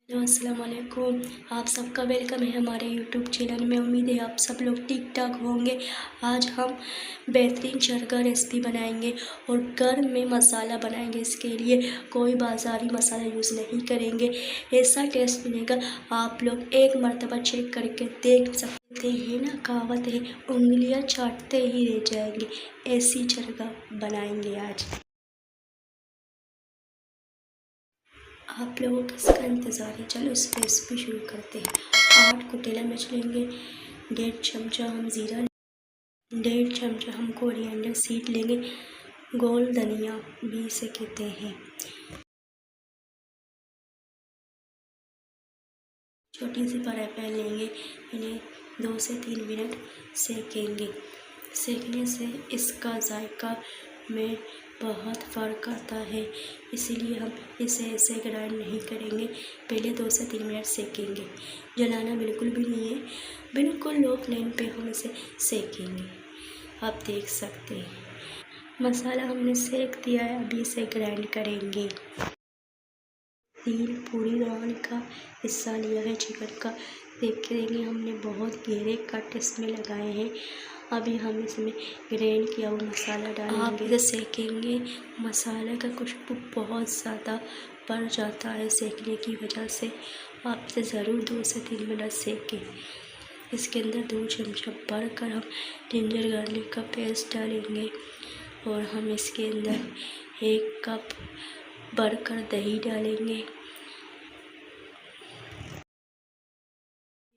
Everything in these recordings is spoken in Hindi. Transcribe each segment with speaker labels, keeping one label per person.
Speaker 1: हेलो अस्सलाम वालेकुम। आप सबका वेलकम है हमारे यूट्यूब चैनल में। उम्मीद है आप सब लोग ठीक ठाक होंगे। आज हम बेहतरीन शरका रेसिपी बनाएंगे और घर में मसाला बनाएंगे। इसके लिए कोई बाज़ारी मसाला यूज़ नहीं करेंगे। ऐसा टेस्ट मिलेगा, आप लोग एक मरतबा चेक करके देख सकते हैं ना। कहावत है, उंगलियां चाटते ही रह जाएंगे। ऐसी शरका बनाएंगे आज। आप लोगों को इसका इंतज़ार है। चलो इस रेसिपी शुरू करते हैं। 8 कुटेला मिर्च लेंगे, 1.5 चमचा हम ज़ीरा, 1.5 चमचा हम कोरिएंडर सीड लेंगे, गोल धनिया भी इसे कहते हैं। छोटी सी फ्राई पैन लेंगे, इन्हें 2 से 3 मिनट सेकेंगे। सेकने से इसका जायका में बहुत फ़र्क आता है, इसीलिए हम इसे ऐसे ग्राइंड नहीं करेंगे। पहले 2 से 3 मिनट सेकेंगे। जलाना बिल्कुल भी नहीं है, बिल्कुल लो फ्लेम पे हम इसे सेकेंगे। आप देख सकते हैं मसाला हमने सेक दिया है। अभी इसे ग्राइंड करेंगे। 3 पूरी रान का हिस्सा लिया है चिकन का। देखेंगे हमने बहुत गहरे कट इसमें लगाए हैं। अभी हम इसमें ग्राइंड किया हुआ मसाला डालेंगे। आप इसे सेकेंगे। मसाले का खुशबू बहुत ज़्यादा बढ़ जाता है सेकने की वजह से। आप इसे ज़रूर 2 से 3 मिनट सेकें। इसके अंदर 2 चमचा भरकर हम जिंजर गार्लिक का पेस्ट डालेंगे और हम इसके अंदर 1 कप भरकर दही डालेंगे।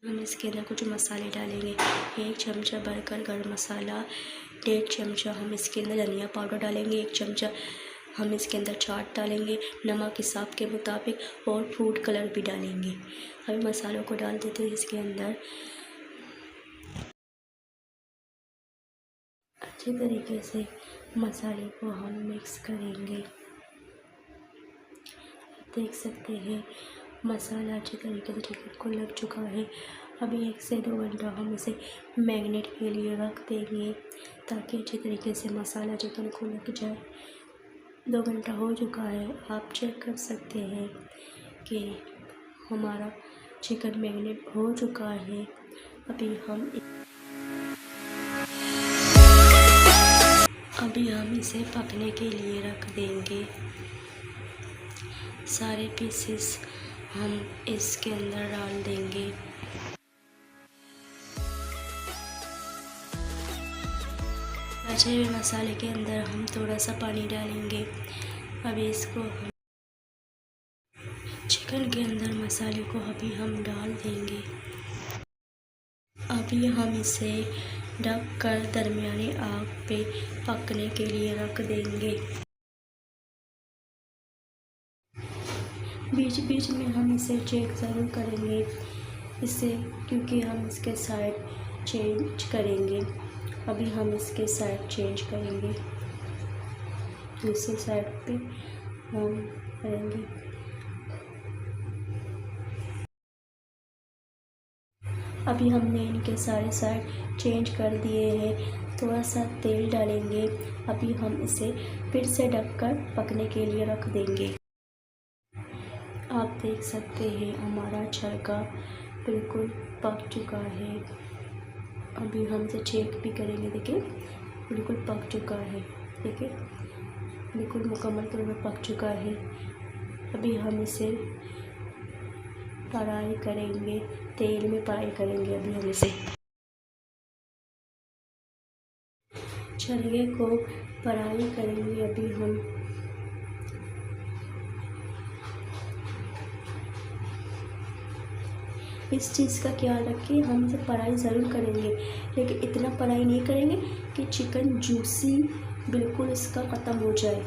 Speaker 1: हम इसके अंदर कुछ मसाले डालेंगे। 1 चमचा भरकर गरम मसाला, 1.5 चमचा हम इसके अंदर धनिया पाउडर डालेंगे, 1 चमचा हम इसके अंदर चाट डालेंगे, नमक हिसाब के मुताबिक और फूड कलर भी डालेंगे। अभी मसालों को डाल देते हैं इसके अंदर। अच्छे तरीके से मसाले को हम मिक्स करेंगे। देख सकते हैं मसाला अच्छे तरीके से चिकन को लग चुका है। अभी 1 से 2 घंटा हम इसे मैरिनेट के लिए रख देंगे ताकि अच्छे तरीके से मसाला चिकन को लग जाए। 2 घंटा हो चुका है। आप चेक कर सकते हैं कि हमारा चिकन मैरिनेट हो चुका है। अभी हम इसे पकने के लिए रख देंगे। सारे पीसेस हम इसके अंदर डाल देंगे। बचे हुए मसाले के अंदर हम थोड़ा सा पानी डालेंगे। अभी इसको चिकन के अंदर मसाले को अभी हम डाल देंगे। अभी हम इसे ढक कर दरमियानी आग पे पकने के लिए रख देंगे। बीच बीच में हम इसे चेक ज़रूर करेंगे इसे, क्योंकि हम इसके साइड चेंज करेंगे। अभी हम इसके साइड चेंज करेंगे। दूसरी साइड पे हम करेंगे। अभी हमने इनके सारे साइड चेंज कर दिए हैं। थोड़ा सा तेल डालेंगे। अभी हम इसे फिर से ढककर पकने के लिए रख देंगे। आप देख सकते हैं हमारा शरका बिल्कुल पक चुका है। अभी हम इसे चेक भी करेंगे। देखिए बिल्कुल पक चुका है। देखिए बिल्कुल मुकम्मल तौर पर पक चुका है। अभी हम इसे फ्राई करेंगे, तेल में फ्राई करेंगे। अभी हम इसे शरके को फ्राई करेंगे। अभी हम इस चीज़ का ख्याल रखिए, हम इसे फ्राई ज़रूर करेंगे, लेकिन इतना फ्राई नहीं करेंगे कि चिकन जूसी बिल्कुल इसका ख़त्म हो जाए।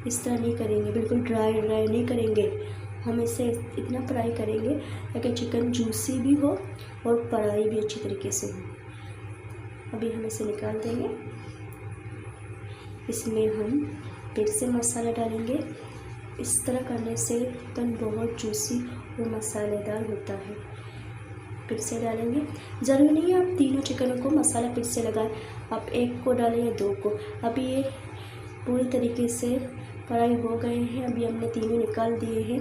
Speaker 1: इस तरह नहीं करेंगे, बिल्कुल ड्राई नहीं करेंगे। हम इसे इतना फ्राई करेंगे ताकि चिकन जूसी भी हो और फ्राई भी अच्छी तरीके से हो। अभी हम इसे निकाल देंगे। इसमें हम फिर से मसाला डालेंगे। इस तरह करने से चिकन बहुत जूसी और मसालेदार होता है। फिर से डालेंगे। ज़रूरी नहीं है आप तीनों चिकनों को मसाला फिर से लगाएं, आप 1 को डालें या 2 को। अभी ये पूरी तरीके से फ्राई हो गए हैं। अभी हमने तीनों निकाल दिए हैं।